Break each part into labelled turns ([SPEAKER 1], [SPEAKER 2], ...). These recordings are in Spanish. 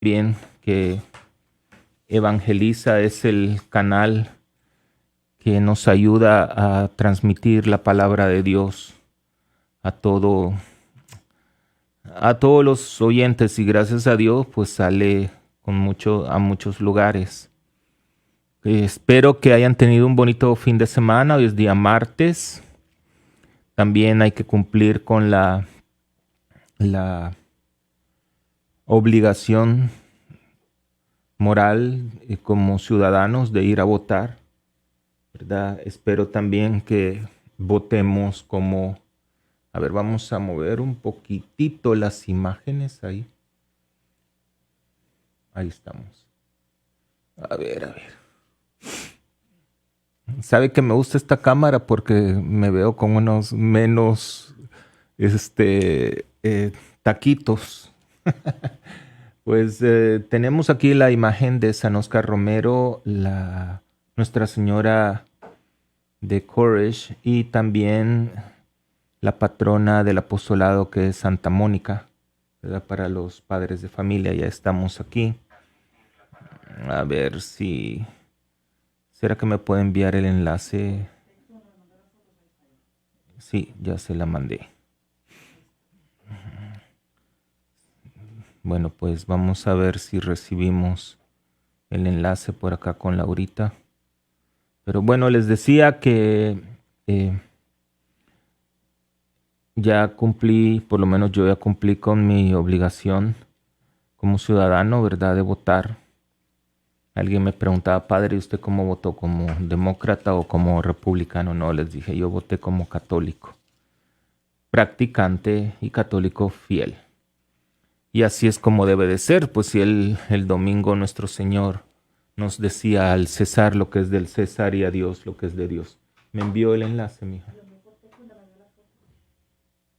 [SPEAKER 1] bien que Evangeliza es el canal que nos ayuda a transmitir la palabra de Dios a todo a todos los oyentes, y gracias a Dios pues sale a muchos lugares. Espero que hayan tenido un bonito fin de semana. Hoy es día martes. También hay que cumplir con la obligación moral como ciudadanos de ir a votar, ¿verdad? Espero también que votemos como... A ver, vamos a mover un poquitito las imágenes ahí. Ahí estamos. A ver. Sabe que me gusta esta cámara porque me veo con unos menos taquitos. Pues tenemos aquí la imagen de San Oscar Romero, Nuestra Señora de Courage, y también la patrona del apostolado, que es Santa Mónica, ¿verdad? Para los padres de familia. Ya estamos aquí. A ver si... ¿Será que me puede enviar el enlace? Sí, ya se la mandé. Bueno, pues vamos a ver si recibimos el enlace por acá con Laurita. Pero bueno, les decía que ya cumplí, por lo menos yo ya cumplí con mi obligación como ciudadano, ¿verdad?, de votar. Alguien me preguntaba, padre, ¿usted cómo votó? ¿Como demócrata o como republicano? No, les dije, yo voté como católico, practicante y católico fiel. Y así es como debe de ser, pues si el domingo nuestro Señor nos decía al César lo que es del César y a Dios lo que es de Dios. Me envió el enlace, mija.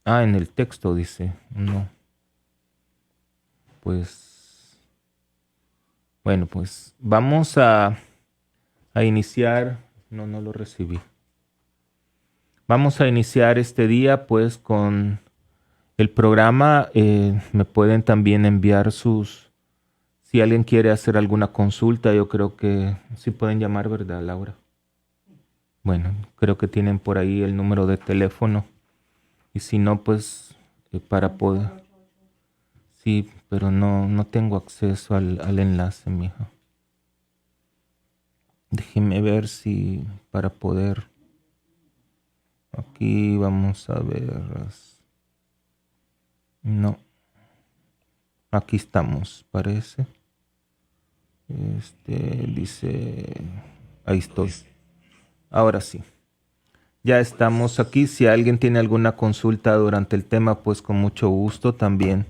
[SPEAKER 1] Ah, en el texto dice, no. Pues, bueno, pues vamos a iniciar. No lo recibí. Vamos a iniciar este día pues con el programa. Me pueden también enviar si alguien quiere hacer alguna consulta, yo creo que sí pueden llamar, ¿verdad, Laura? Bueno, creo que tienen por ahí el número de teléfono. Y si no, pues para poder... Sí, pero no tengo acceso al enlace, mija. Déjeme ver si para poder... Aquí vamos a ver... No. Aquí estamos, parece. Dice... Ahí estoy. Ahora sí. Ya estamos aquí. Si alguien tiene alguna consulta durante el tema, pues con mucho gusto también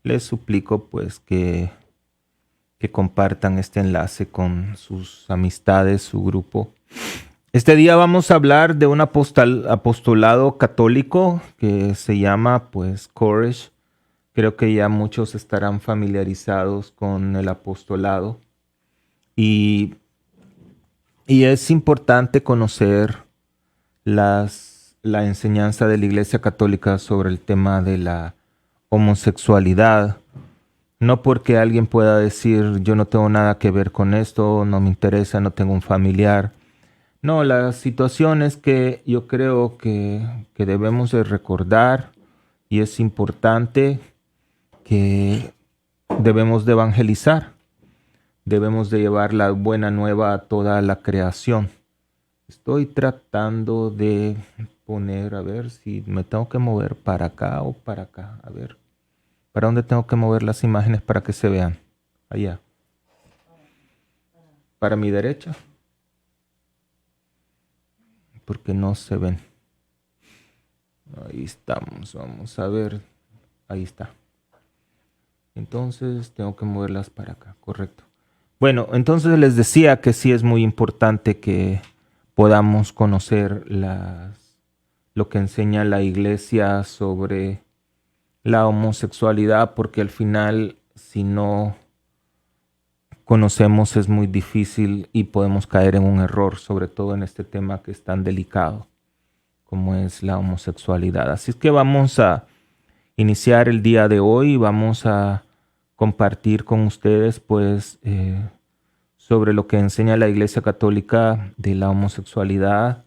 [SPEAKER 1] les suplico pues que compartan este enlace con sus amistades, su grupo. Este día vamos a hablar de un apostolado católico que se llama pues Courage. Creo que ya muchos estarán familiarizados con el apostolado y es importante conocer la enseñanza de la Iglesia Católica sobre el tema de la homosexualidad. No porque alguien pueda decir yo no tengo nada que ver con esto, no me interesa, no tengo un familiar. No, la situación es que yo creo que debemos de recordar, y es importante, que debemos de evangelizar, debemos de llevar la buena nueva a toda la creación. Estoy tratando de poner, a ver si me tengo que mover para acá o para acá. A ver, ¿para dónde tengo que mover las imágenes para que se vean? Allá. ¿Para mi derecha? Porque no se ven. Ahí estamos, vamos a ver. Ahí está. Entonces tengo que moverlas para acá, correcto. Bueno, entonces les decía que sí es muy importante que podamos conocer lo que enseña la Iglesia sobre la homosexualidad, porque al final, si no conocemos, es muy difícil y podemos caer en un error, sobre todo en este tema que es tan delicado como es la homosexualidad. Así es que vamos a iniciar el día de hoy, vamos a compartir con ustedes pues sobre lo que enseña la Iglesia Católica de la homosexualidad,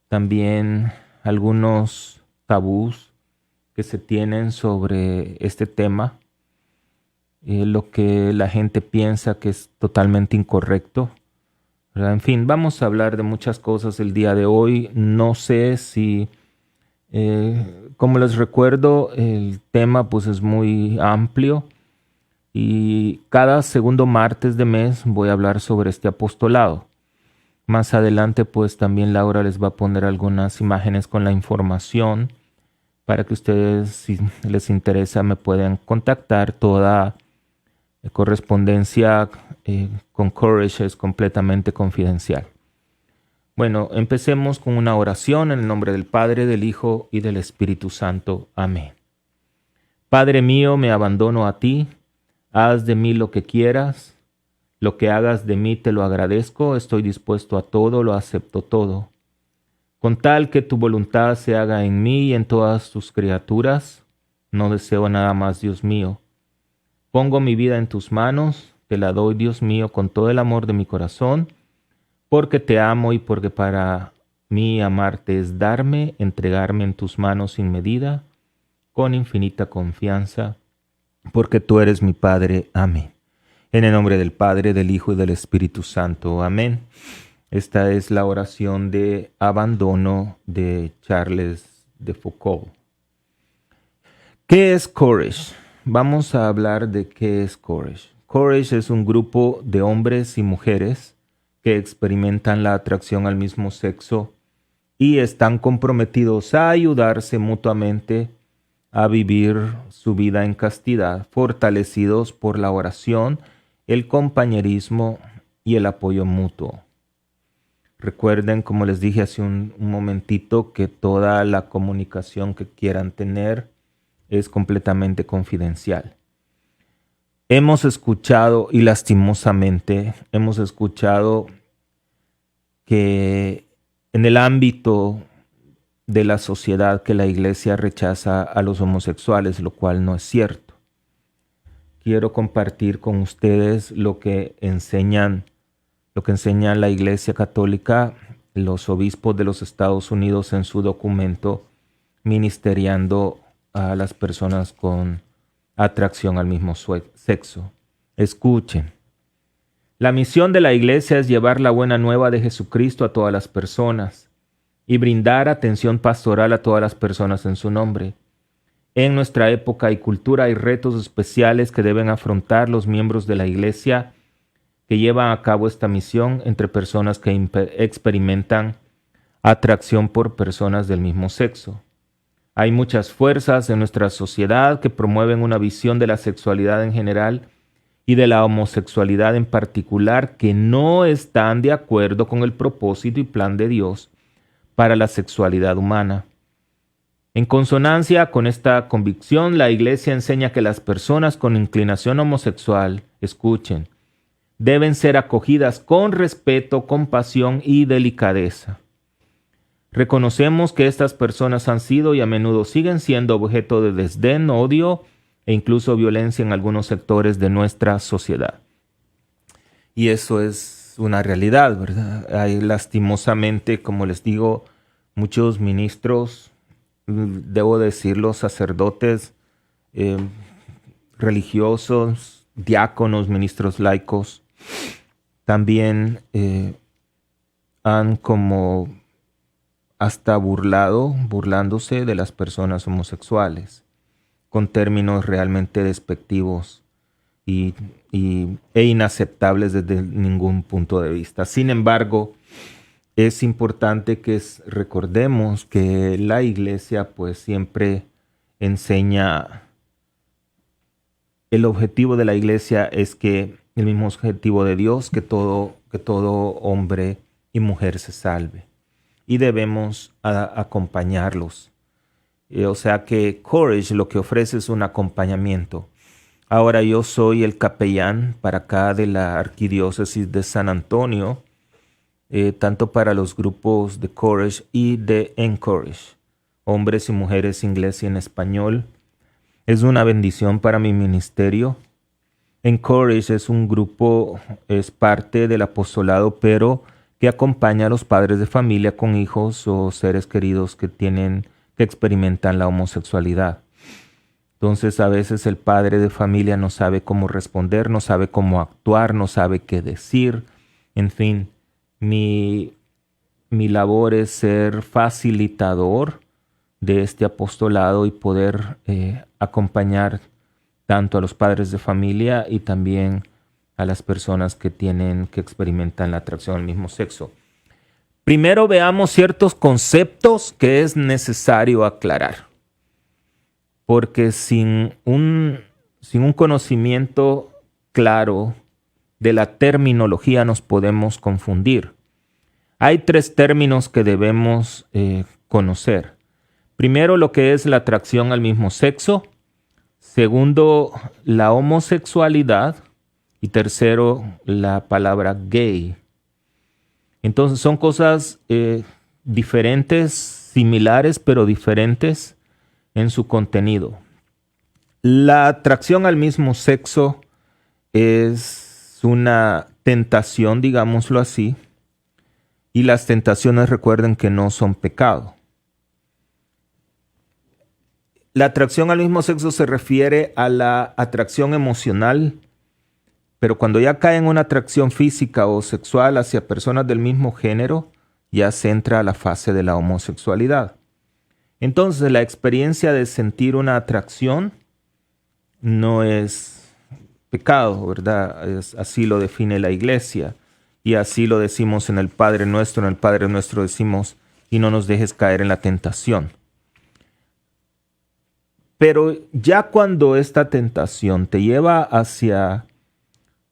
[SPEAKER 1] también algunos tabús que se tienen sobre este tema, lo que la gente piensa que es totalmente incorrecto, ¿verdad? En fin, vamos a hablar de muchas cosas el día de hoy. No sé si, como les recuerdo, el tema pues es muy amplio y cada segundo martes de mes voy a hablar sobre este apostolado. Más adelante pues también Laura les va a poner algunas imágenes con la información para que ustedes, si les interesa, me puedan contactar. Toda correspondencia con Courage es completamente confidencial. Bueno, empecemos con una oración en el nombre del Padre, del Hijo y del Espíritu Santo. Amén. Padre mío, me abandono a ti. Haz de mí lo que quieras. Lo que hagas de mí te lo agradezco. Estoy dispuesto a todo, lo acepto todo. Con tal que tu voluntad se haga en mí y en todas tus criaturas, no deseo nada más, Dios mío. Pongo mi vida en tus manos, te la doy, Dios mío, con todo el amor de mi corazón, porque te amo y porque para mí amarte es darme, entregarme en tus manos sin medida, con infinita confianza, porque tú eres mi Padre. Amén. En el nombre del Padre, del Hijo y del Espíritu Santo. Amén. Esta es la oración de abandono de Charles de Foucault. ¿Qué es Courage? Vamos a hablar de qué es Courage. Courage es un grupo de hombres y mujeres que experimentan la atracción al mismo sexo y están comprometidos a ayudarse mutuamente a vivir su vida en castidad, fortalecidos por la oración, el compañerismo y el apoyo mutuo. Recuerden, como les dije hace un momentito, que toda la comunicación que quieran tener es completamente confidencial. Hemos escuchado, y lastimosamente, hemos escuchado que en el ámbito de la sociedad que la Iglesia rechaza a los homosexuales, lo cual no es cierto. Quiero compartir con ustedes lo que enseña la Iglesia Católica, los obispos de los Estados Unidos en su documento ministeriando a las personas con atracción al mismo sexo. Escuchen. La misión de la Iglesia es llevar la buena nueva de Jesucristo a todas las personas y brindar atención pastoral a todas las personas en su nombre. En nuestra época y cultura hay retos especiales que deben afrontar los miembros de la Iglesia que llevan a cabo esta misión entre personas que experimentan atracción por personas del mismo sexo. Hay muchas fuerzas en nuestra sociedad que promueven una visión de la sexualidad en general y de la homosexualidad en particular que no están de acuerdo con el propósito y plan de Dios para la sexualidad humana. En consonancia con esta convicción, la Iglesia enseña que las personas con inclinación homosexual, escuchen, deben ser acogidas con respeto, compasión y delicadeza. Reconocemos que estas personas han sido y a menudo siguen siendo objeto de desdén, odio e incluso violencia en algunos sectores de nuestra sociedad. Y eso es una realidad, ¿verdad? Hay lastimosamente, como les digo, muchos ministros, debo decirlo, sacerdotes, religiosos, diáconos, ministros laicos, también han como hasta burlándose de las personas homosexuales, con términos realmente despectivos e inaceptables desde ningún punto de vista. Sin embargo, es importante que recordemos que la Iglesia pues siempre enseña, el objetivo de la Iglesia es que el mismo objetivo de Dios, que todo hombre y mujer se salve. Y debemos acompañarlos. O sea que Courage lo que ofrece es un acompañamiento. Ahora yo soy el capellán para acá de la Arquidiócesis de San Antonio, tanto para los grupos de Courage y de Encourage, hombres y mujeres inglés y en español. Es una bendición para mi ministerio Encourage es un grupo, es parte del apostolado, pero que acompaña a los padres de familia con hijos o seres queridos que experimentan la homosexualidad. Entonces a veces el padre de familia no sabe cómo responder, no sabe cómo actuar, no sabe qué decir. En fin, mi labor es ser facilitador de este apostolado y poder acompañar tanto a los padres de familia y también a las personas que experimentan la atracción al mismo sexo. Primero veamos ciertos conceptos que es necesario aclarar, porque sin un conocimiento claro de la terminología nos podemos confundir. Hay 3 términos que debemos conocer. Primero, lo que es la atracción al mismo sexo. Segundo, la homosexualidad. Y tercero, la palabra gay. Entonces son cosas diferentes, similares, pero diferentes en su contenido. La atracción al mismo sexo es una tentación, digámoslo así, y las tentaciones, recuerden que no son pecado. La atracción al mismo sexo se refiere a la atracción emocional, pero cuando ya cae en una atracción física o sexual hacia personas del mismo género, ya se entra a la fase de la homosexualidad. Entonces, la experiencia de sentir una atracción no es pecado, ¿verdad? Así lo define la Iglesia y así lo decimos en el Padre Nuestro. En el Padre Nuestro decimos, y no nos dejes caer en la tentación. Pero ya cuando esta tentación te lleva hacia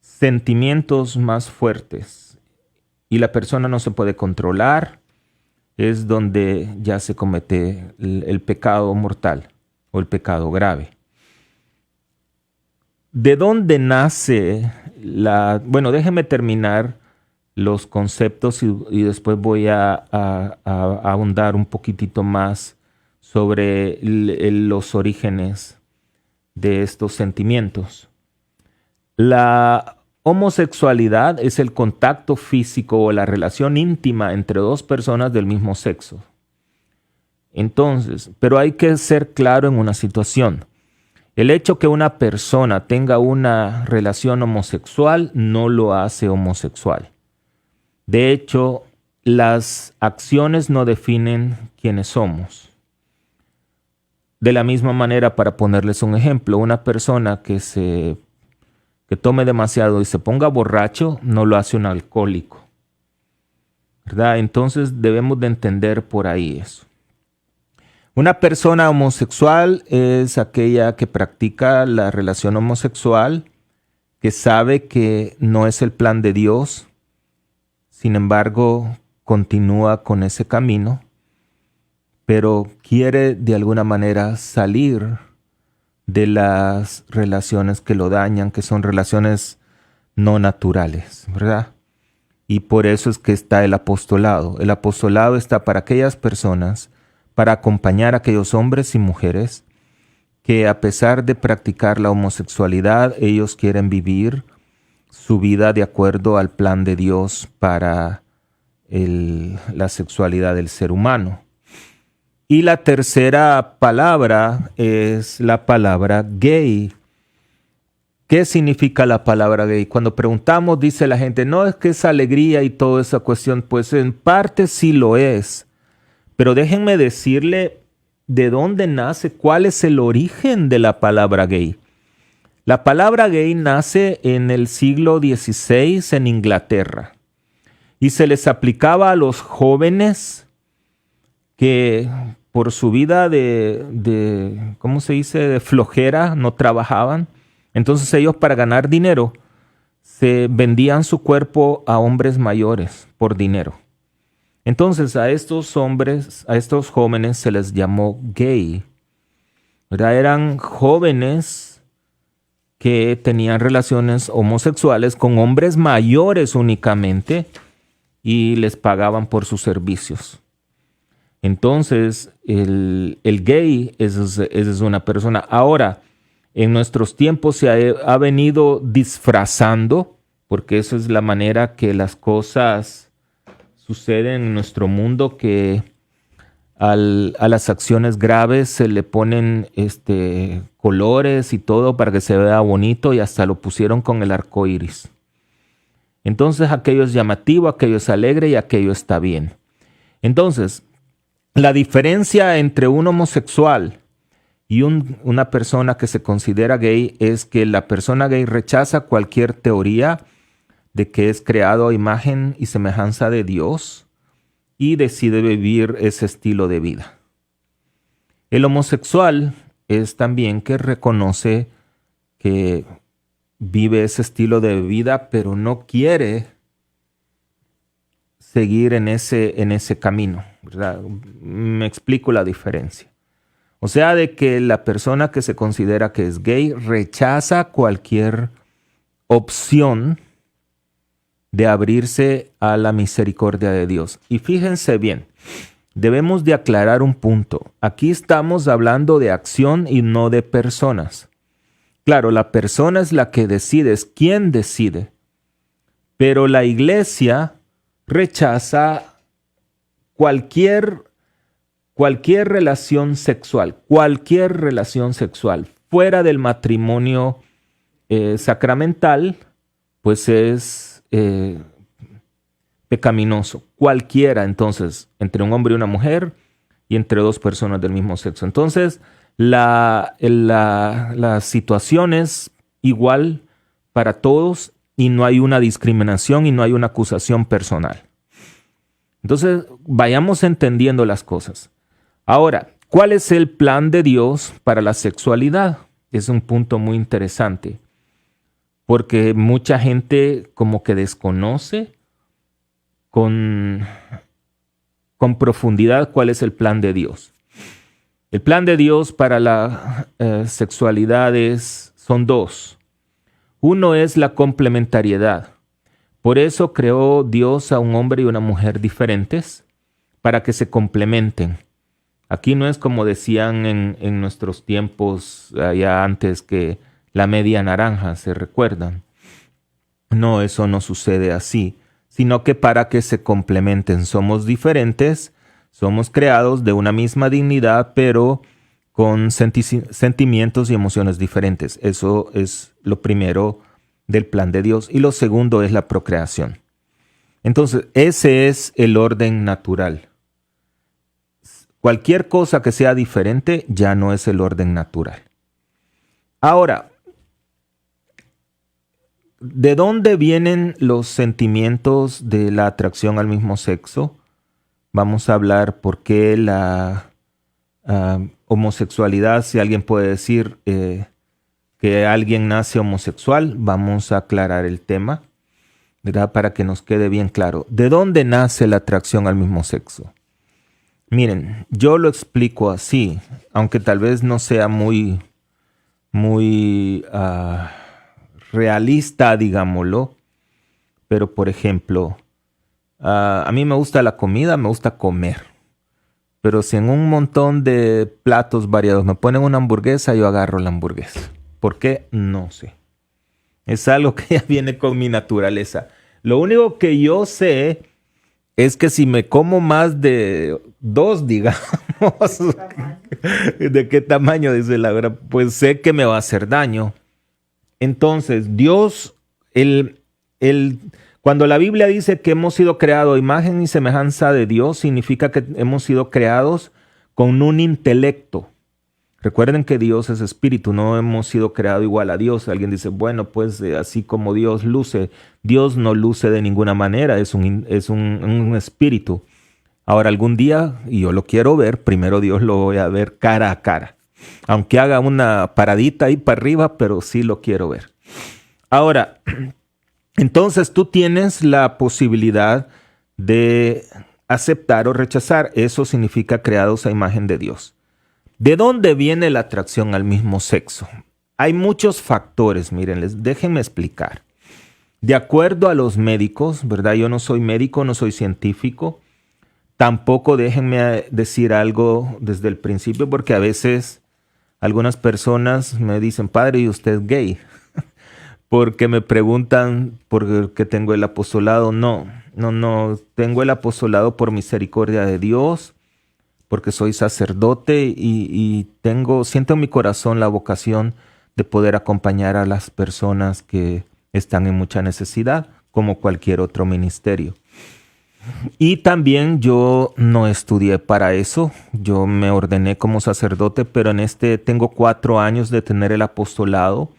[SPEAKER 1] sentimientos más fuertes y la persona no se puede controlar, es donde ya se comete el pecado mortal o el pecado grave. ¿De dónde nace Bueno, déjeme terminar los conceptos y después voy a ahondar un poquitito más sobre los orígenes de estos sentimientos. La homosexualidad es el contacto físico o la relación íntima entre 2 personas del mismo sexo. Entonces, pero hay que ser claro en una situación. El hecho que una persona tenga una relación homosexual no lo hace homosexual. De hecho, las acciones no definen quiénes somos. De la misma manera, para ponerles un ejemplo, una persona que tome demasiado y se ponga borracho no lo hace un alcohólico, ¿verdad? Entonces debemos de entender por ahí eso. Una persona homosexual es aquella que practica la relación homosexual, que sabe que no es el plan de Dios, sin embargo continúa con ese camino, pero quiere de alguna manera salir de las relaciones que lo dañan, que son relaciones no naturales, ¿verdad? Y por eso es que está el apostolado. El apostolado está para aquellas personas, para acompañar a aquellos hombres y mujeres que a pesar de practicar la homosexualidad, ellos quieren vivir su vida de acuerdo al plan de Dios para la sexualidad del ser humano. Y la tercera palabra es la palabra gay. ¿Qué significa la palabra gay? Cuando preguntamos, dice la gente, no es que es alegría y toda esa cuestión. Pues en parte sí lo es. Pero déjenme decirle de dónde nace, cuál es el origen de la palabra gay. La palabra gay nace en el siglo XVI en Inglaterra y se les aplicaba a los jóvenes que por su vida ¿cómo se dice?, de flojera, no trabajaban. Entonces ellos, para ganar dinero, se vendían su cuerpo a hombres mayores por dinero. Entonces a estos hombres, a estos jóvenes se les llamó gay, ¿verdad? Eran jóvenes que tenían relaciones homosexuales con hombres mayores únicamente y les pagaban por sus servicios. Entonces, el gay es una persona. Ahora, en nuestros tiempos se ha venido disfrazando, porque eso es la manera que las cosas suceden en nuestro mundo, que a las acciones graves se le ponen colores y todo para que se vea bonito, y hasta lo pusieron con el arco iris. Entonces aquello es llamativo, aquello es alegre y aquello está bien. Entonces, la diferencia entre un homosexual y una persona que se considera gay es que la persona gay rechaza cualquier teoría de que es creado a imagen y semejanza de Dios y decide vivir ese estilo de vida. El homosexual es también que reconoce que vive ese estilo de vida, pero no quiere seguir en ese camino, ¿verdad? Me explico la diferencia. O sea, de que la persona que se considera que es gay rechaza cualquier opción de abrirse a la misericordia de Dios. Y fíjense bien, debemos de aclarar un punto. Aquí estamos hablando de acción y no de personas. Claro, la persona es la que decide, es quien decide. Pero la iglesia rechaza cualquier relación sexual, fuera del matrimonio sacramental, pues es pecaminoso. Cualquiera, entonces, entre un hombre y una mujer y entre dos personas del mismo sexo. Entonces, la situación es igual para todos y no hay una discriminación y no hay una acusación personal. Entonces, vayamos entendiendo las cosas. Ahora, ¿cuál es el plan de Dios para la sexualidad? Es un punto muy interesante, porque mucha gente como que desconoce con profundidad cuál es el plan de Dios. El plan de Dios para la sexualidad son dos. Uno es la complementariedad. Por eso creó Dios a un hombre y una mujer diferentes, para que se complementen. Aquí no es como decían en nuestros tiempos, allá antes, que la media naranja, ¿se recuerdan? No, eso no sucede así, sino que para que se complementen. Somos diferentes, somos creados de una misma dignidad, pero con sentimientos y emociones diferentes. Eso es lo primero del plan de Dios. Y lo segundo es la procreación. Entonces, ese es el orden natural. Cualquier cosa que sea diferente ya no es el orden natural. Ahora, ¿de dónde vienen los sentimientos de la atracción al mismo sexo? Vamos a hablar por qué la homosexualidad, si alguien puede decir que alguien nace homosexual, vamos a aclarar el tema, ¿verdad? Para que nos quede bien claro. ¿De dónde nace la atracción al mismo sexo? Miren, yo lo explico así, aunque tal vez no sea muy realista, digámoslo, pero por ejemplo, a mí me gusta la comida, me gusta comer, pero si en un montón de platos variados me ponen una hamburguesa, yo agarro la hamburguesa. ¿Por qué? No sé. Es algo que ya viene con mi naturaleza. Lo único que yo sé es que si me como más de dos, digamos, ¿de qué tamaño? Dice Laura, pues sé que me va a hacer daño. Entonces, Dios, cuando la Biblia dice que hemos sido creados a imagen y semejanza de Dios, significa que hemos sido creados con un intelecto. Recuerden que Dios es espíritu, no hemos sido creados igual a Dios. Alguien dice, bueno, pues así como Dios luce, Dios no luce de ninguna manera, es un espíritu. Ahora, algún día, y yo lo quiero ver, primero Dios lo voy a ver cara a cara. Aunque haga una paradita ahí para arriba, pero sí lo quiero ver. Ahora, entonces tú tienes la posibilidad de aceptar o rechazar. Eso significa creados a imagen de Dios. ¿De dónde viene la atracción al mismo sexo? Hay muchos factores, miren, déjenme explicar. De acuerdo a los médicos, ¿verdad? Yo no soy médico, no soy científico. Tampoco déjenme decir algo desde el principio, porque a veces Algunas personas me dicen, padre, ¿y usted es gay? Porque me preguntan por qué tengo el apostolado. No, tengo el apostolado por misericordia de Dios, porque soy sacerdote y siento en mi corazón la vocación de poder acompañar a las personas que están en mucha necesidad, como cualquier otro ministerio. Y también yo no estudié para eso. Yo me ordené como sacerdote, pero tengo 4 años de tener el apostolado.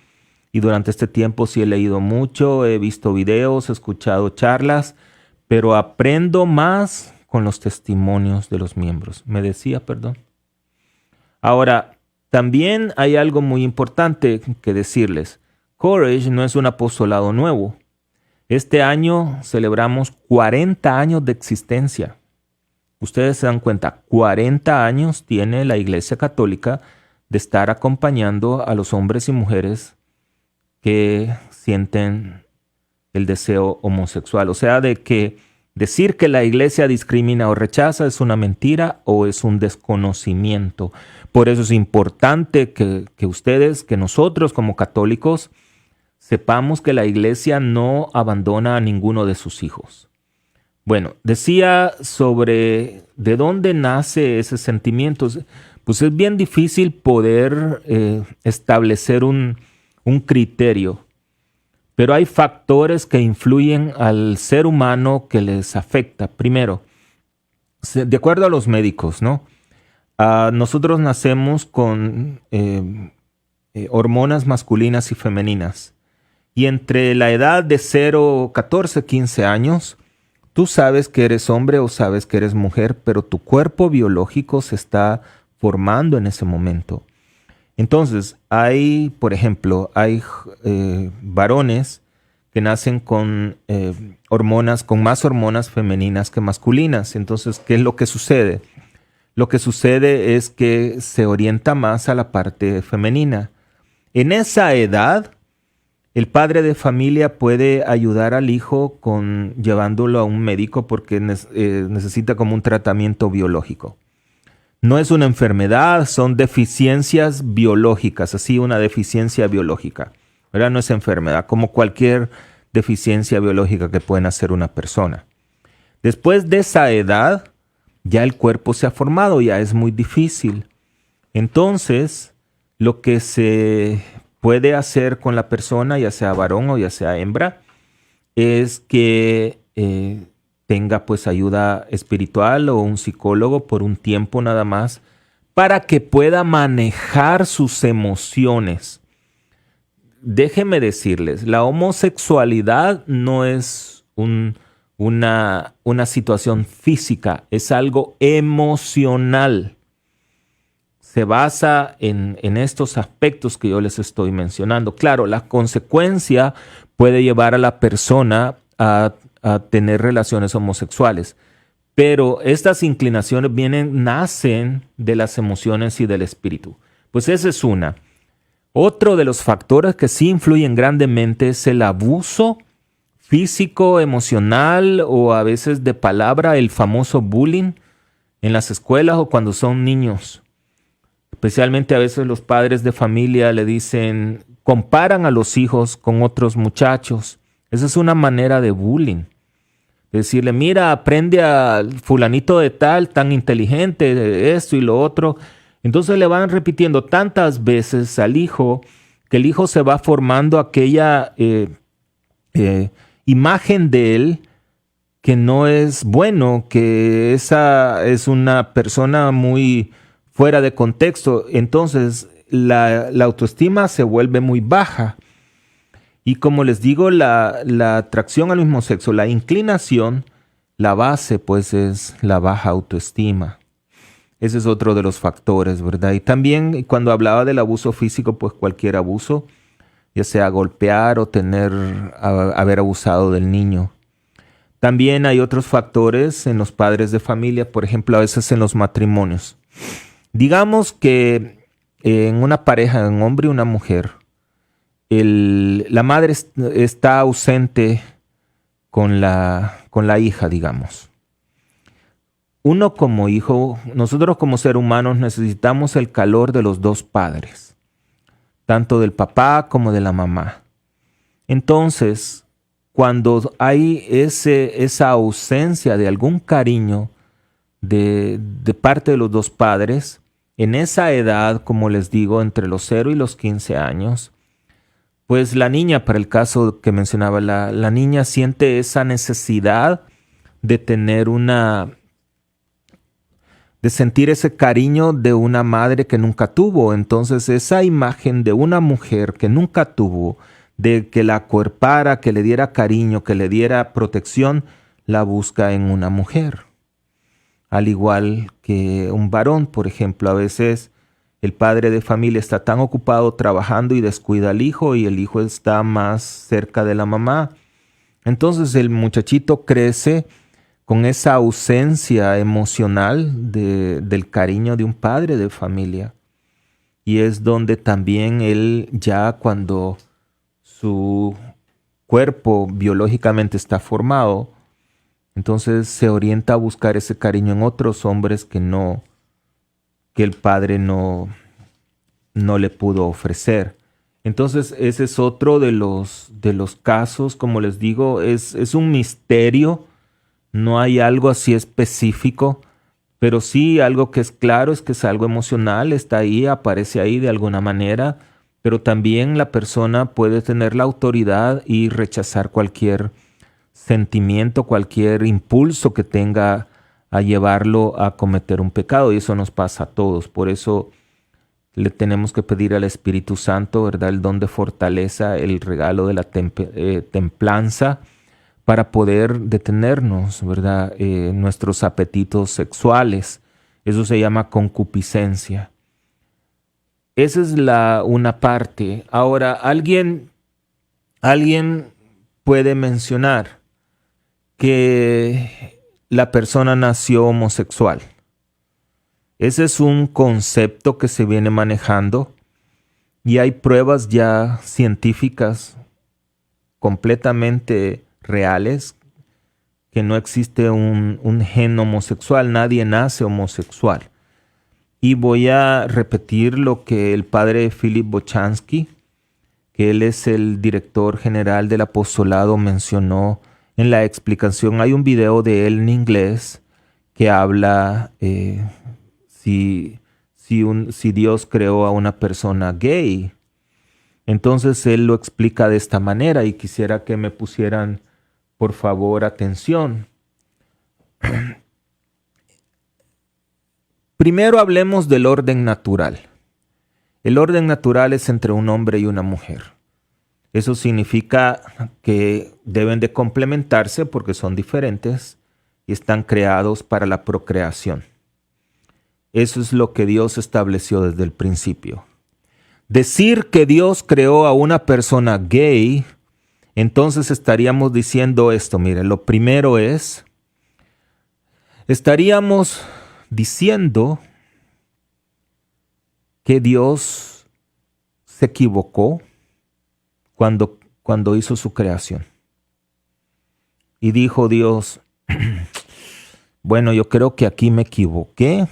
[SPEAKER 1] Y durante este tiempo sí he leído mucho, he visto videos, he escuchado charlas, pero aprendo más con los testimonios de los miembros. Me decía, perdón. Ahora, también hay algo muy importante que decirles. Courage no es un apostolado nuevo. Este año celebramos 40 años de existencia. Ustedes se dan cuenta, 40 años tiene la Iglesia Católica de estar acompañando a los hombres y mujeres que sienten el deseo homosexual. O sea, de que decir que la Iglesia discrimina o rechaza es una mentira o es un desconocimiento. Por eso es importante que ustedes, que nosotros como católicos, sepamos que la Iglesia no abandona a ninguno de sus hijos. Bueno, decía sobre de dónde nace ese sentimiento. Pues es bien difícil poder establecer un criterio, pero hay factores que influyen al ser humano que les afecta. Primero, de acuerdo a los médicos, ¿no? Nosotros nacemos con hormonas masculinas y femeninas. Y entre la edad de 0, 14, 15 años, tú sabes que eres hombre o sabes que eres mujer, pero tu cuerpo biológico se está formando en ese momento. Entonces, por ejemplo, hay varones que nacen con con más hormonas femeninas que masculinas. Entonces, ¿qué es lo que sucede? Lo que sucede es que se orienta más a la parte femenina. En esa edad, el padre de familia puede ayudar al hijo llevándolo a un médico porque necesita como un tratamiento biológico. No es una enfermedad, son deficiencias biológicas, así una deficiencia biológica, ¿verdad? No es enfermedad, como cualquier deficiencia biológica que puede hacer una persona. Después de esa edad, ya el cuerpo se ha formado, ya es muy difícil. Entonces, lo que se puede hacer con la persona, ya sea varón o ya sea hembra, es que tenga pues ayuda espiritual o un psicólogo por un tiempo nada más para que pueda manejar sus emociones. Déjenme decirles, la homosexualidad no es una situación física, es algo emocional. Se basa en estos aspectos que yo les estoy mencionando. Claro, la consecuencia puede llevar a la persona a tener relaciones homosexuales, pero estas inclinaciones nacen de las emociones y del espíritu. Pues esa es una. Otro de los factores que sí influyen grandemente es el abuso físico, emocional o a veces de palabra, el famoso bullying en las escuelas o cuando son niños. Especialmente a veces los padres de familia le dicen, comparan a los hijos con otros muchachos. Esa es una manera de bullying. Decirle, mira, aprende a fulanito de tal, tan inteligente, esto y lo otro. Entonces le van repitiendo tantas veces al hijo que el hijo se va formando aquella imagen de él que no es bueno, que esa es una persona muy fuera de contexto. Entonces la autoestima se vuelve muy baja. Y como les digo, la atracción al mismo sexo, la inclinación, la base pues es la baja autoestima. Ese es otro de los factores, ¿verdad? Y también cuando hablaba del abuso físico, pues cualquier abuso, ya sea golpear o haber abusado del niño. También hay otros factores en los padres de familia, por ejemplo, a veces en los matrimonios. Digamos que en una pareja, un hombre y una mujer, la madre está ausente con la hija, digamos. uno como hijo, nosotros como ser humanos necesitamos el calor de los dos padres, tanto del papá como de la mamá. Entonces, cuando hay esa ausencia de algún cariño de parte de los dos padres, en esa edad, como les digo, entre los 0 y los 15 años, pues la niña, para el caso que mencionaba, la niña siente esa necesidad de tener de sentir ese cariño de una madre que nunca tuvo. Entonces esa imagen de una mujer que nunca tuvo, de que la acuerpara, que le diera cariño, que le diera protección, la busca en una mujer. Al igual que un varón, por ejemplo, a veces el padre de familia está tan ocupado trabajando y descuida al hijo y el hijo está más cerca de la mamá. Entonces el muchachito crece con esa ausencia emocional del cariño de un padre de familia. Y es donde también él ya cuando su cuerpo biológicamente está formado, entonces se orienta a buscar ese cariño en otros hombres que el padre no le pudo ofrecer. Entonces ese es otro de los casos, como les digo, es un misterio, no hay algo así específico, pero sí algo que es claro es que es algo emocional, está ahí, aparece ahí de alguna manera, pero también la persona puede tener la autoridad y rechazar cualquier sentimiento, cualquier impulso que tenga a llevarlo a cometer un pecado, y eso nos pasa a todos. Por eso le tenemos que pedir al Espíritu Santo, ¿verdad?, el don de fortaleza, el regalo de la templanza, para poder detenernos, ¿verdad?, nuestros apetitos sexuales. Eso se llama concupiscencia. Esa es una parte. Ahora, alguien puede mencionar que la persona nació homosexual. Ese es un concepto que se viene manejando y hay pruebas ya científicas completamente reales que no existe un gen homosexual, nadie nace homosexual. Y voy a repetir lo que el padre Philip Bochansky, que él es el director general del apostolado, mencionó en la explicación. Hay un video de él en inglés que habla si Dios creó a una persona gay. Entonces él lo explica de esta manera y quisiera que me pusieran, por favor, atención. Primero hablemos del orden natural. El orden natural es entre un hombre y una mujer. Eso significa que deben de complementarse porque son diferentes y están creados para la procreación. Eso es lo que Dios estableció desde el principio. Decir que Dios creó a una persona gay, entonces estaríamos diciendo esto. Mire, lo primero estaríamos diciendo que Dios se equivocó cuando hizo su creación. Y dijo Dios, bueno, yo creo que aquí me equivoqué,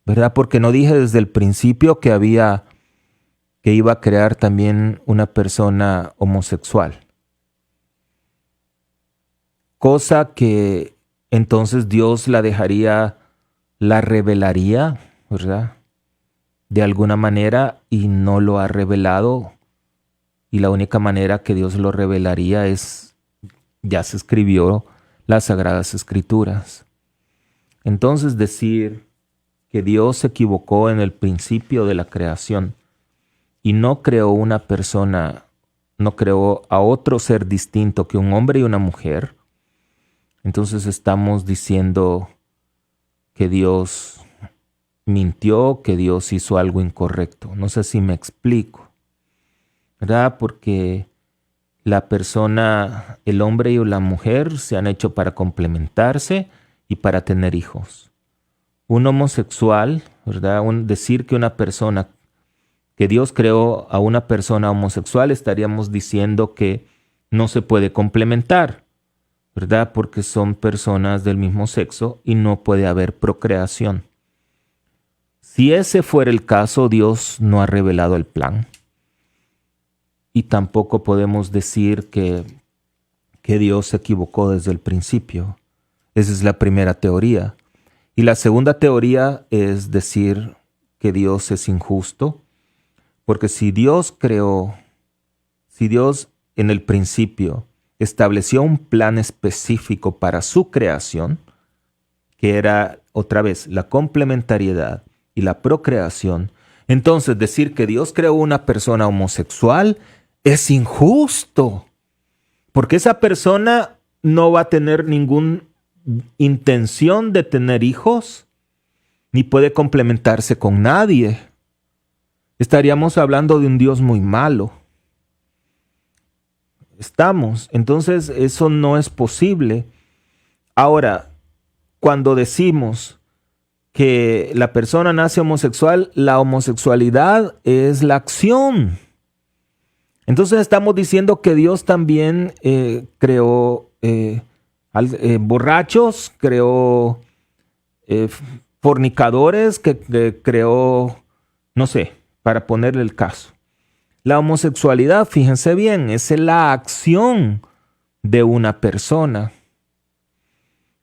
[SPEAKER 1] ¿verdad? Porque no dije desde el principio que iba a crear también una persona homosexual. Cosa que entonces Dios la revelaría, ¿verdad?, de alguna manera, y no lo ha revelado. Y la única manera que Dios lo revelaría ya se escribió las Sagradas Escrituras. Entonces decir que Dios se equivocó en el principio de la creación y no creó una persona, no creó a otro ser distinto que un hombre y una mujer, entonces estamos diciendo que Dios mintió, que Dios hizo algo incorrecto. No sé si me explico, ¿verdad? Porque la persona, el hombre y la mujer se han hecho para complementarse y para tener hijos. Un homosexual, ¿verdad? Decir que Dios creó a una persona homosexual, estaríamos diciendo que no se puede complementar, ¿verdad? Porque son personas del mismo sexo y no puede haber procreación. Si ese fuera el caso, Dios no ha revelado el plan. Y tampoco podemos decir que Dios se equivocó desde el principio. Esa es la primera teoría. Y la segunda teoría es decir que Dios es injusto, porque si Dios en el principio estableció un plan específico para su creación, que era otra vez la complementariedad y la procreación, entonces decir que Dios creó una persona homosexual es injusto, porque esa persona no va a tener ninguna intención de tener hijos, ni puede complementarse con nadie. Estaríamos hablando de un Dios muy malo. Entonces eso no es posible. Ahora, cuando decimos que la persona nace homosexual, la homosexualidad es la acción. Entonces estamos diciendo que Dios también creó borrachos, creó fornicadores, que creó, no sé, para ponerle el caso. La homosexualidad, fíjense bien, es la acción de una persona.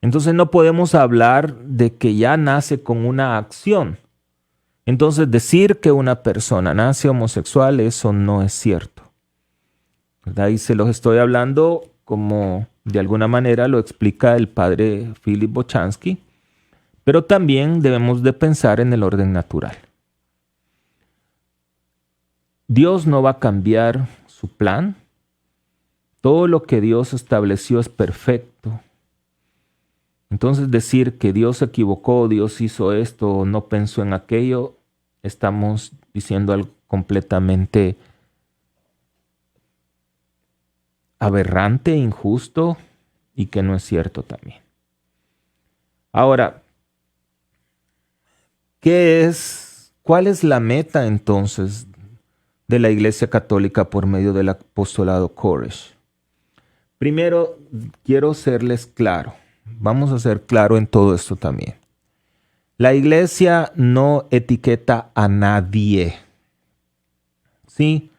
[SPEAKER 1] Entonces no podemos hablar de que ya nace con una acción. Entonces decir que una persona nace homosexual, eso no es cierto. Ahí se los estoy hablando como de alguna manera lo explica el padre Philip Bochansky, pero también debemos de pensar en el orden natural. Dios no va a cambiar su plan. Todo lo que Dios estableció es perfecto. Entonces decir que Dios se equivocó, Dios hizo esto, no pensó en aquello, estamos diciendo algo completamente aberrante, injusto y que no es cierto también. Ahora, ¿cuál es la meta entonces de la Iglesia Católica por medio del apostolado Koresh? Primero, quiero serles claro. Vamos a ser claro en todo esto también. La Iglesia no etiqueta a nadie. ¿Sí?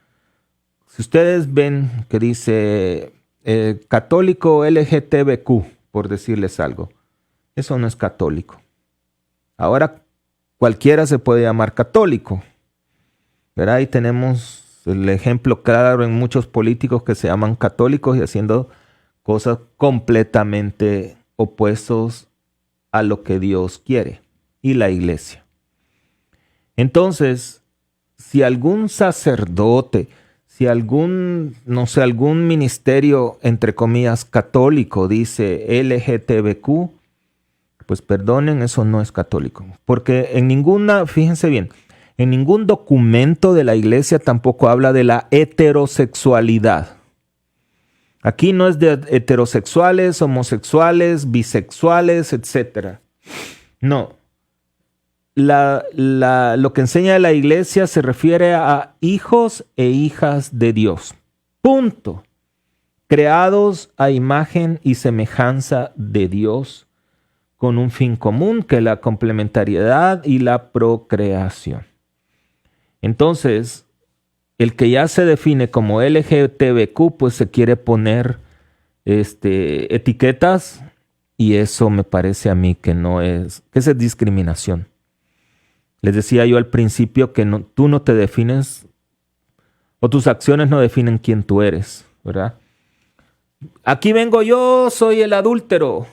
[SPEAKER 1] Si ustedes ven que dice católico LGTBQ, por decirles algo, eso no es católico. Ahora cualquiera se puede llamar católico. ¿Verdad? Ahí tenemos el ejemplo claro en muchos políticos que se llaman católicos y haciendo cosas completamente opuestos a lo que Dios quiere y la Iglesia. Entonces, si algún sacerdote, si algún ministerio, entre comillas, católico dice LGTBQ, pues perdonen, eso no es católico. Porque fíjense bien, en ningún documento de la Iglesia tampoco habla de la heterosexualidad. Aquí no es de heterosexuales, homosexuales, bisexuales, etc. No. Lo que enseña la Iglesia se refiere a hijos e hijas de Dios. Punto. Creados a imagen y semejanza de Dios con un fin común que es la complementariedad y la procreación. Entonces, el que ya se define como LGTBQ, pues se quiere poner etiquetas y eso me parece a mí que es discriminación. Les decía yo al principio que tú no te defines o tus acciones no definen quién tú eres, ¿verdad? Aquí vengo yo, soy el adúltero.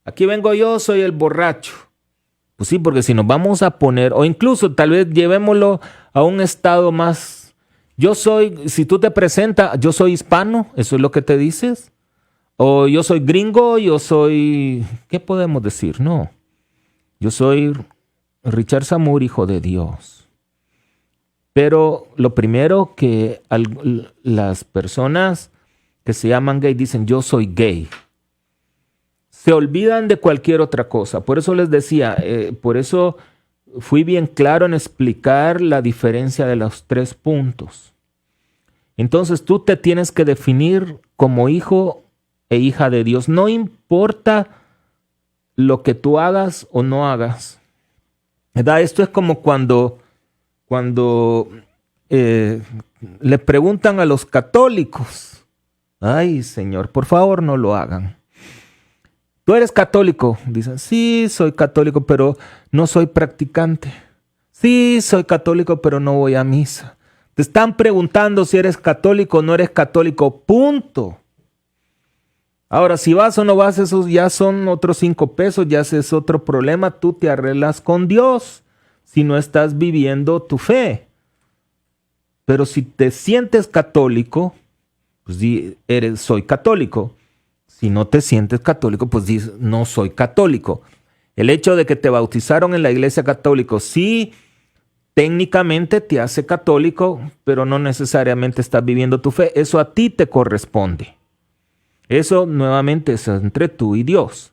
[SPEAKER 1] Aquí vengo yo, soy el borracho. Pues sí, porque si nos vamos a poner, o incluso tal vez llevémoslo a un estado más. Si tú te presentas, yo soy hispano, ¿eso es lo que te dices? O yo soy gringo, ¿qué podemos decir? No, yo soy Richard Samur, hijo de Dios. Pero lo primero que las personas que se llaman gay dicen, yo soy gay. Se olvidan de cualquier otra cosa. Por eso les decía, por eso fui bien claro en explicar la diferencia de los 3 puntos. Entonces tú te tienes que definir como hijo e hija de Dios. No importa lo que tú hagas o no hagas. ¿Verdad? Esto es como cuando le preguntan a los católicos. Ay, Señor, por favor no lo hagan. ¿Tú eres católico? Dicen, sí, soy católico, pero no soy practicante. Sí, soy católico, pero no voy a misa. Te están preguntando si eres católico o no eres católico, punto. Ahora, si vas o no vas, esos ya son otros 5 pesos, ya ese es otro problema. Tú te arreglas con Dios si no estás viviendo tu fe. Pero si te sientes católico, pues di, soy católico. Si no te sientes católico, pues dices, no soy católico. El hecho de que te bautizaron en la iglesia católica, sí, técnicamente te hace católico, pero no necesariamente estás viviendo tu fe. Eso a ti te corresponde. Eso nuevamente es entre tú y Dios.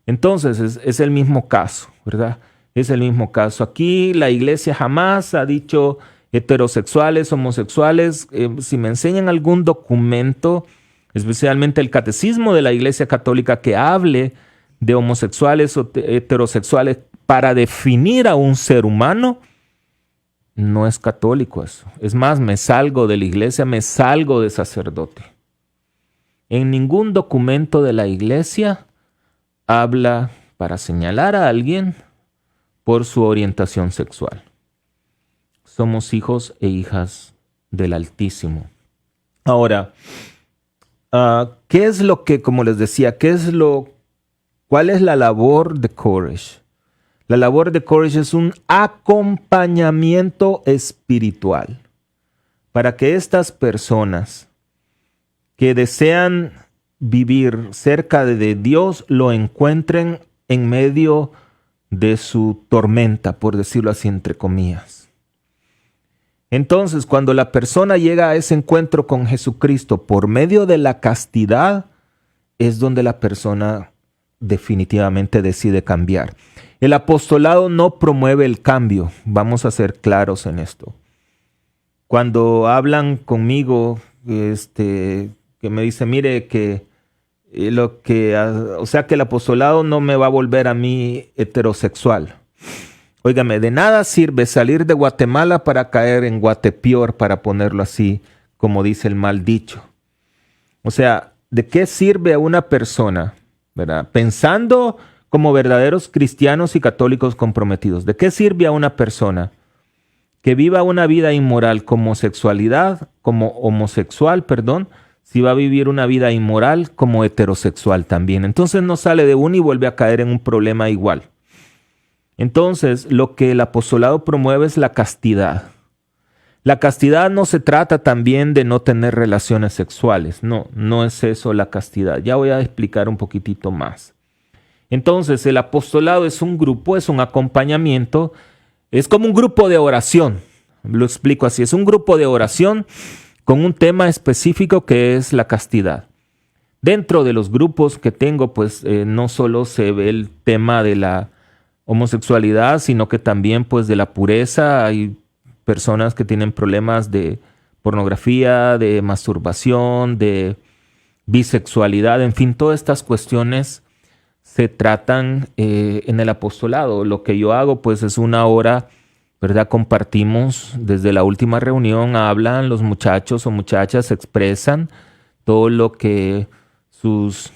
[SPEAKER 1] Entonces es el mismo caso, ¿verdad? Es el mismo caso. Aquí la iglesia jamás ha dicho heterosexuales, homosexuales. Si me enseñan algún documento, especialmente el catecismo de la Iglesia Católica, que hable de homosexuales o heterosexuales para definir a un ser humano, no es católico eso. Es más, me salgo de la iglesia, me salgo de sacerdote. En ningún documento de la iglesia habla para señalar a alguien por su orientación sexual. Somos hijos e hijas del Altísimo. Ahora, ¿qué es lo que, como les decía, cuál es la labor de Courage? La labor de Courage es un acompañamiento espiritual para que estas personas que desean vivir cerca de Dios lo encuentren en medio de su tormenta, por decirlo así, entre comillas. Entonces, cuando la persona llega a ese encuentro con Jesucristo por medio de la castidad, es donde la persona definitivamente decide cambiar. El apostolado no promueve el cambio, vamos a ser claros en esto. Cuando hablan conmigo, que me dice, mire, que el apostolado no me va a volver a mí heterosexual. Óigame, de nada sirve salir de Guatemala para caer en Guatepeor, para ponerlo así, como dice el mal dicho. O sea, ¿de qué sirve a una persona, verdad? Pensando como verdaderos cristianos y católicos comprometidos, ¿de qué sirve a una persona que viva una vida inmoral como homosexual, si va a vivir una vida inmoral como heterosexual también? Entonces no sale de uno y vuelve a caer en un problema igual. Entonces, lo que el apostolado promueve es la castidad. La castidad no se trata también de no tener relaciones sexuales. No es eso la castidad. Ya voy a explicar un poquitito más. Entonces, el apostolado es un grupo, es un acompañamiento, es como un grupo de oración. Lo explico así, es un grupo de oración con un tema específico que es la castidad. Dentro de los grupos que tengo, pues no solo se ve el tema de la homosexualidad, sino que también pues de la pureza. Hay personas que tienen problemas de pornografía, de masturbación, de bisexualidad, en fin, todas estas cuestiones se tratan en el apostolado. Lo que yo hago pues es una hora, ¿verdad? Compartimos desde la última reunión, hablan los muchachos o muchachas, expresan todo lo que sus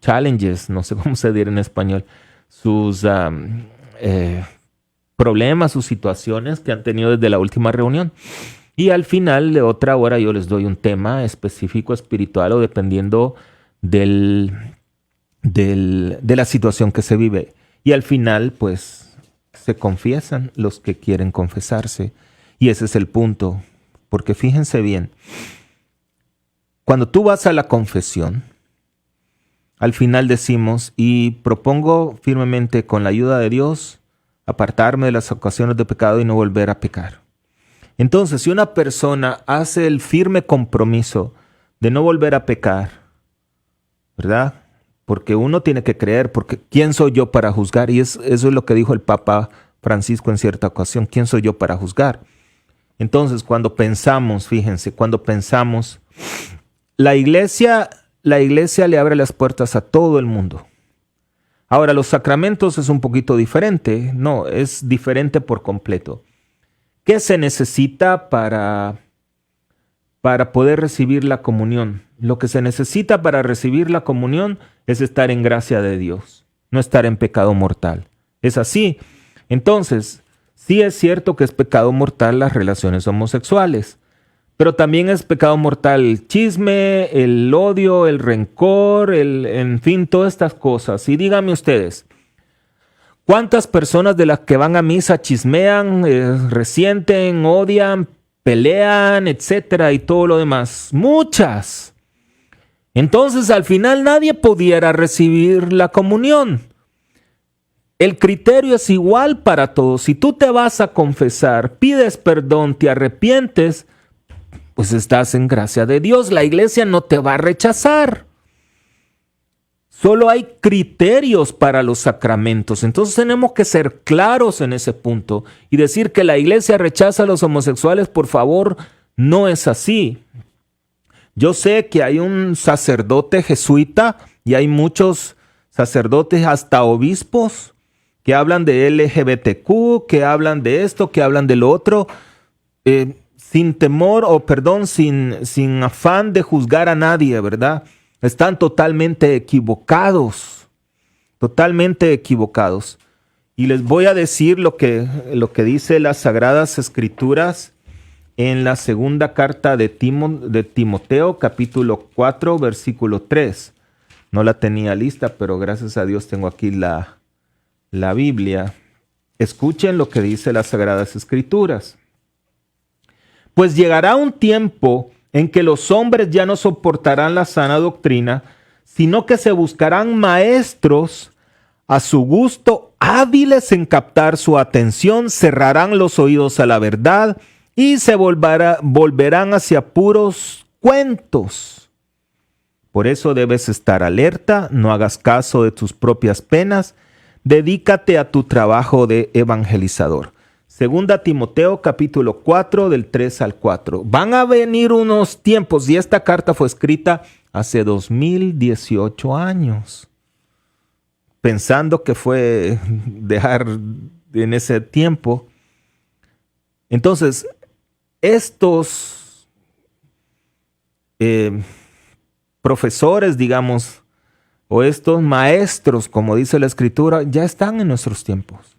[SPEAKER 1] challenges, no sé cómo se dirá en español, sus problemas, sus situaciones que han tenido desde la última reunión. Y al final de otra hora yo les doy un tema específico espiritual o dependiendo de la situación que se vive. Y al final pues se confiesan los que quieren confesarse. Y ese es el punto. Porque fíjense bien, cuando tú vas a la confesión, al final decimos, y propongo firmemente con la ayuda de Dios, apartarme de las ocasiones de pecado y no volver a pecar. Entonces, si una persona hace el firme compromiso de no volver a pecar, ¿verdad? Porque uno tiene que creer, porque ¿quién soy yo para juzgar? Y eso es lo que dijo el Papa Francisco en cierta ocasión, ¿quién soy yo para juzgar? Entonces, cuando pensamos, fíjense, cuando pensamos, la iglesia le abre las puertas a todo el mundo. Ahora, los sacramentos es un poquito diferente. No, es diferente por completo. ¿Qué se necesita para poder recibir la comunión? Lo que se necesita para recibir la comunión es estar en gracia de Dios, no estar en pecado mortal. Es así. Entonces, sí es cierto que es pecado mortal las relaciones homosexuales, pero también es pecado mortal el chisme, el odio, el rencor, en fin, todas estas cosas. Y díganme ustedes, ¿cuántas personas de las que van a misa chismean, resienten, odian, pelean, etcétera, y todo lo demás? Muchas. Entonces, al final nadie pudiera recibir la comunión. El criterio es igual para todos. Si tú te vas a confesar, pides perdón, te arrepientes, pues estás en gracia de Dios. La iglesia no te va a rechazar. Solo hay criterios para los sacramentos. Entonces tenemos que ser claros en ese punto y decir que la iglesia rechaza a los homosexuales, por favor, no es así. Yo sé que hay un sacerdote jesuita y hay muchos sacerdotes, hasta obispos, que hablan de LGBTQ, que hablan de esto, que hablan de lo otro, sin temor sin afán de juzgar a nadie, ¿verdad? Están totalmente equivocados, totalmente equivocados. Y les voy a decir lo que dice las Sagradas Escrituras en la segunda carta de Timoteo, capítulo 4, versículo 3. No la tenía lista, pero gracias a Dios tengo aquí la Biblia. Escuchen lo que dice las Sagradas Escrituras. Pues llegará un tiempo en que los hombres ya no soportarán la sana doctrina, sino que se buscarán maestros a su gusto, hábiles en captar su atención, cerrarán los oídos a la verdad y se volverán hacia puros cuentos. Por eso debes estar alerta, no hagas caso de tus propias penas, dedícate a tu trabajo de evangelizador. Segunda Timoteo capítulo 4 del 3 al 4. Van a venir unos tiempos, y esta carta fue escrita hace 2018 años. Pensando que fue dejar en ese tiempo. Entonces, estos profesores, digamos, o estos maestros, como dice la Escritura, ya están en nuestros tiempos.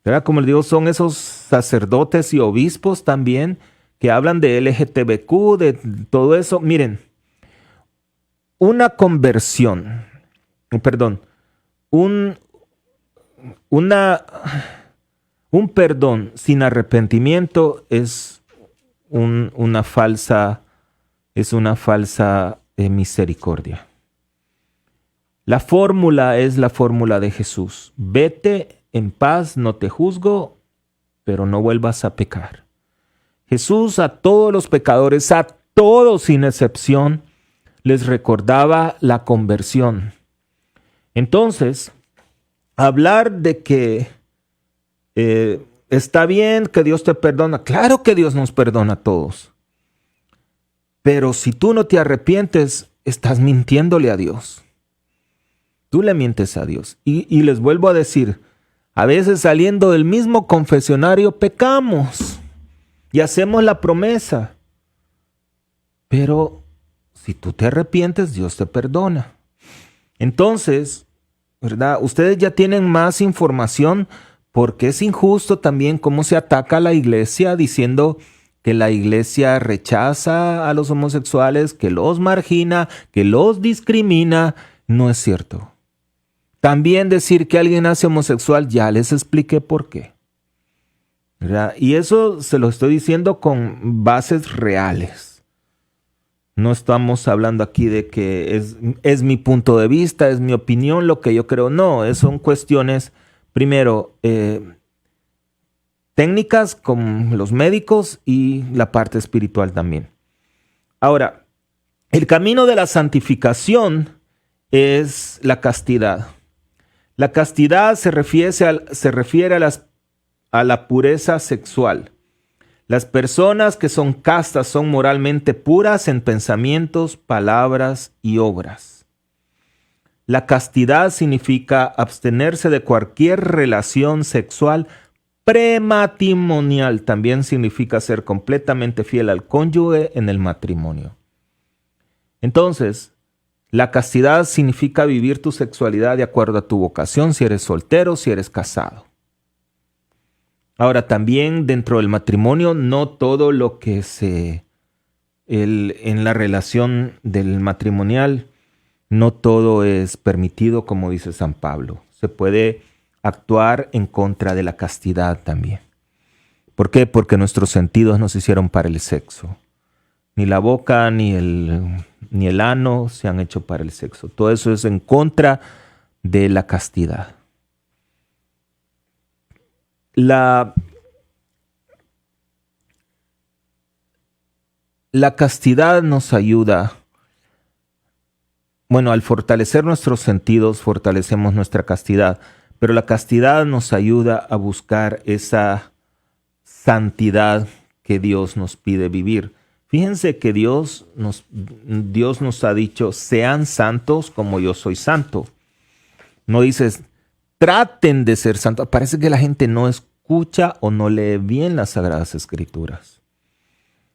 [SPEAKER 1] ¿Verdad? Como les digo, son esos sacerdotes y obispos también que hablan de LGTBQ, de todo eso. Miren, una conversión, un perdón sin arrepentimiento es una falsa misericordia. La fórmula es la fórmula de Jesús. Vete en paz, no te juzgo, pero no vuelvas a pecar. Jesús a todos los pecadores, a todos sin excepción, les recordaba la conversión. Entonces, hablar de que está bien que Dios te perdona, claro que Dios nos perdona a todos. Pero si tú no te arrepientes, estás mintiéndole a Dios. Tú le mientes a Dios. Y les vuelvo a decir, a veces saliendo del mismo confesionario pecamos y hacemos la promesa. Pero si tú te arrepientes, Dios te perdona. Entonces, ¿verdad? Ustedes ya tienen más información, porque es injusto también cómo se ataca a la iglesia diciendo que la iglesia rechaza a los homosexuales, que los margina, que los discrimina. No es cierto. También decir que alguien nace homosexual, ya les expliqué por qué. ¿Verdad? Y eso se lo estoy diciendo con bases reales. No estamos hablando aquí de que es mi punto de vista, es mi opinión, lo que yo creo. No, son cuestiones, primero, técnicas con los médicos y la parte espiritual también. Ahora, el camino de la santificación es la castidad. La castidad se refiere a la pureza sexual. Las personas que son castas son moralmente puras en pensamientos, palabras y obras. La castidad significa abstenerse de cualquier relación sexual prematrimonial. También significa ser completamente fiel al cónyuge en el matrimonio. Entonces, la castidad significa vivir tu sexualidad de acuerdo a tu vocación, si eres soltero, si eres casado. Ahora, también dentro del matrimonio, no todo lo que en la relación del matrimonial, no todo es permitido, como dice San Pablo. Se puede actuar en contra de la castidad también. ¿Por qué? Porque nuestros sentidos nos hicieron para el sexo. Ni la boca, ni el ano se han hecho para el sexo. Todo eso es en contra de la castidad. La castidad nos ayuda, bueno, al fortalecer nuestros sentidos, fortalecemos nuestra castidad, pero la castidad nos ayuda a buscar esa santidad que Dios nos pide vivir. Fíjense que Dios nos ha dicho, sean santos como yo soy santo. No dices, traten de ser santos. Parece que la gente no escucha o no lee bien las Sagradas Escrituras.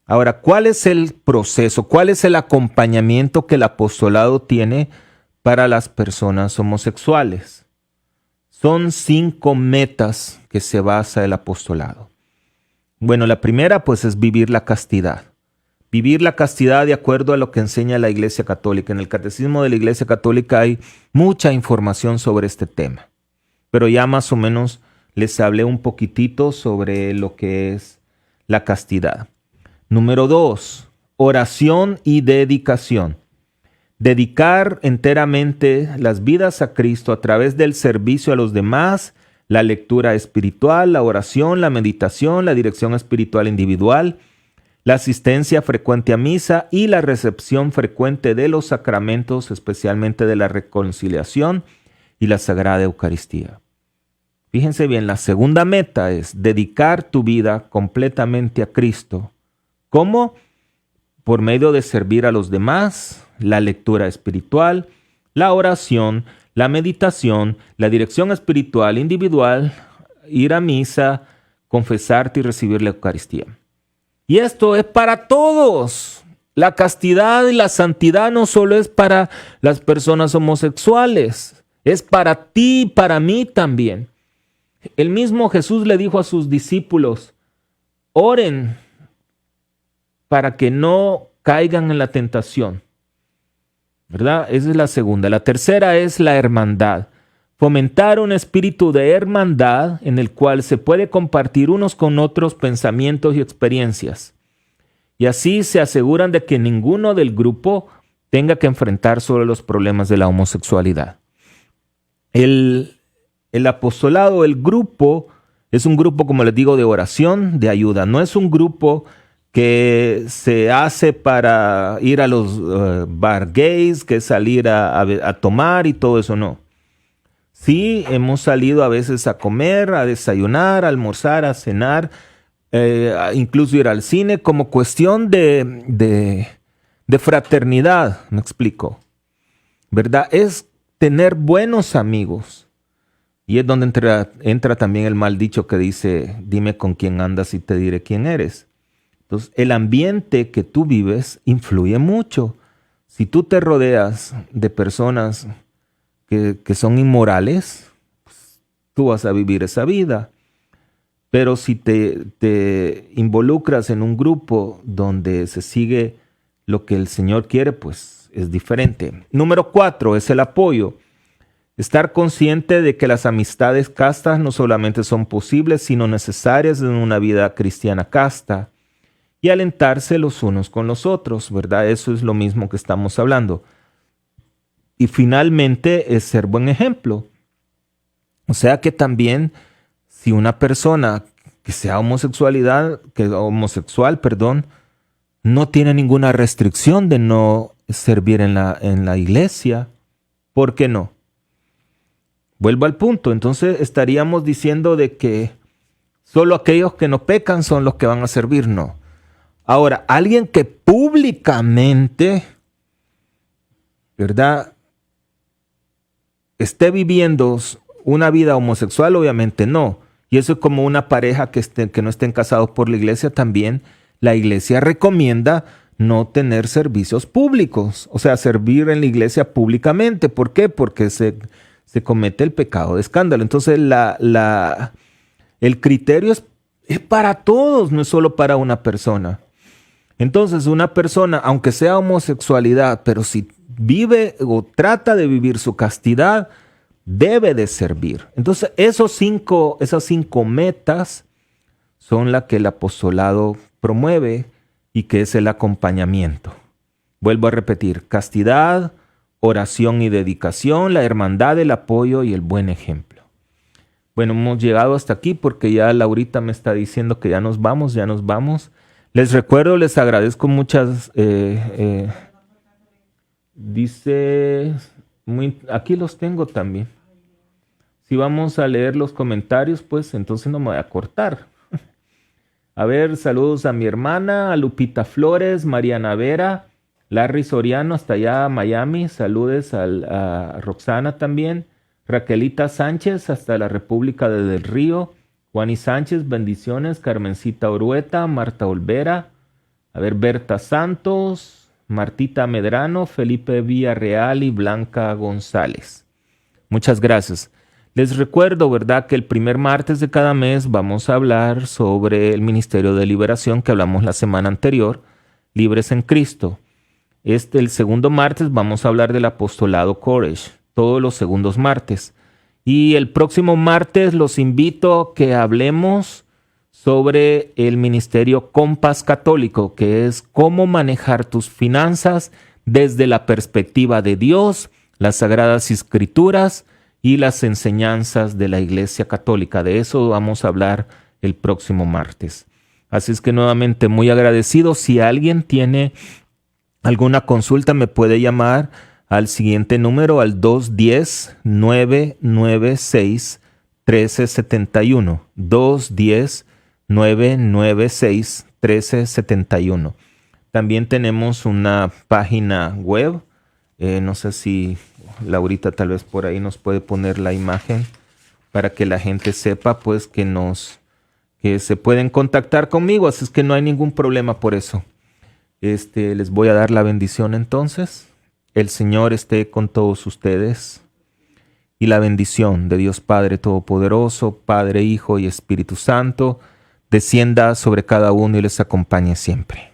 [SPEAKER 1] Ahora, ¿cuál es el proceso? ¿Cuál es el acompañamiento que el apostolado tiene para las personas homosexuales? Son 5 metas que se basa el apostolado. Bueno, la primera pues es vivir la castidad. Vivir la castidad de acuerdo a lo que enseña la Iglesia Católica. En el Catecismo de la Iglesia Católica hay mucha información sobre este tema. Pero ya más o menos les hablé un poquitito sobre lo que es la castidad. Número 2, oración y dedicación. Dedicar enteramente las vidas a Cristo a través del servicio a los demás, la lectura espiritual, la oración, la meditación, la dirección espiritual individual, la asistencia frecuente a misa y la recepción frecuente de los sacramentos, especialmente de la reconciliación y la Sagrada Eucaristía. Fíjense bien, la segunda meta es dedicar tu vida completamente a Cristo. ¿Cómo? Por medio de servir a los demás, la lectura espiritual, la oración, la meditación, la dirección espiritual individual, ir a misa, confesarte y recibir la Eucaristía. Y esto es para todos. La castidad y la santidad no solo es para las personas homosexuales, es para ti y para mí también. El mismo Jesús le dijo a sus discípulos, oren para que no caigan en la tentación. ¿Verdad? Esa es la segunda. La tercera es la hermandad. Fomentar un espíritu de hermandad en el cual se puede compartir unos con otros pensamientos y experiencias. Y así se aseguran de que ninguno del grupo tenga que enfrentar solo los problemas de la homosexualidad. El apostolado, el grupo, es un grupo, como les digo, de oración, de ayuda. No es un grupo que se hace para ir a los bar gays, que salir a tomar y todo eso, no. Sí, hemos salido a veces a comer, a desayunar, a almorzar, a cenar, incluso ir al cine como cuestión de fraternidad, me explico. ¿Verdad? Es tener buenos amigos. Y es donde entra también el mal dicho que dice, dime con quién andas y te diré quién eres. Entonces, el ambiente que tú vives influye mucho. Si tú te rodeas de personas que son inmorales, pues, tú vas a vivir esa vida. Pero si te involucras en un grupo donde se sigue lo que el Señor quiere, pues es diferente. Número 4 es el apoyo. Estar consciente de que las amistades castas no solamente son posibles, sino necesarias en una vida cristiana casta. Y alentarse los unos con los otros, ¿verdad? Eso es lo mismo que estamos hablando. Y finalmente es ser buen ejemplo. O sea que también si una persona que sea homosexual, no tiene ninguna restricción de no servir en la iglesia, ¿por qué no? Vuelvo al punto. Entonces estaríamos diciendo de que Solo aquellos que no pecan son los que van a servir, no. Ahora, alguien que públicamente, ¿verdad?, esté viviendo una vida homosexual, obviamente no. Y eso es como una pareja que no estén casados por la iglesia también. La iglesia recomienda no tener servicios públicos, o sea, servir en la iglesia públicamente. ¿Por qué? Porque se comete el pecado de escándalo. Entonces, el criterio es para todos, no es solo para una persona. Entonces, una persona, aunque sea homosexualidad, pero si vive o trata de vivir su castidad, debe de servir. Entonces, esas cinco metas son las que el apostolado promueve y que es el acompañamiento. Vuelvo a repetir: castidad, oración y dedicación, la hermandad, el apoyo y el buen ejemplo. Bueno, hemos llegado hasta aquí porque ya Laurita me está diciendo que ya nos vamos. Les recuerdo, les agradezco muchas... dice... aquí los tengo también. Si vamos a leer los comentarios, pues entonces no me voy a cortar. A ver, saludos a mi hermana, a Lupita Flores, Mariana Vera, Larry Soriano, hasta allá a Miami. Saludes a Roxana también. Raquelita Sánchez, hasta la República de Del Río. Juani Sánchez, bendiciones. Carmencita Orueta, Marta Olvera. A ver, Berta Santos, Martita Medrano, Felipe Villarreal y Blanca González. Muchas gracias. Les recuerdo, ¿verdad?, que el primer martes de cada mes vamos a hablar sobre el Ministerio de Liberación que hablamos la semana anterior, Libres en Cristo. El segundo martes vamos a hablar del apostolado Courage, todos los segundos martes. Y el próximo martes los invito a que hablemos sobre el Ministerio Compás Católico, que es cómo manejar tus finanzas desde la perspectiva de Dios, las Sagradas Escrituras y las enseñanzas de la Iglesia Católica. De eso vamos a hablar el próximo martes. Así es que nuevamente muy agradecido. Si alguien tiene alguna consulta, me puede llamar al siguiente número, al 210-996-1371. 210-996-1371. También tenemos una página web. No sé si Laurita tal vez por ahí nos puede poner la imagen para que la gente sepa pues que se pueden contactar conmigo. Así es que no hay ningún problema por eso. Les voy a dar la bendición entonces. El Señor esté con todos ustedes y la bendición de Dios Padre Todopoderoso, Padre, Hijo y Espíritu Santo, descienda sobre cada uno y les acompañe siempre.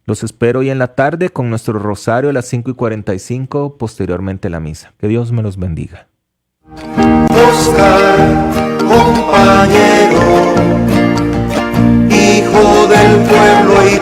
[SPEAKER 1] Los espero hoy en la tarde con nuestro rosario a las 5:45, posteriormente la misa. Que Dios me los bendiga.
[SPEAKER 2] Oscar, compañero, hijo del pueblo y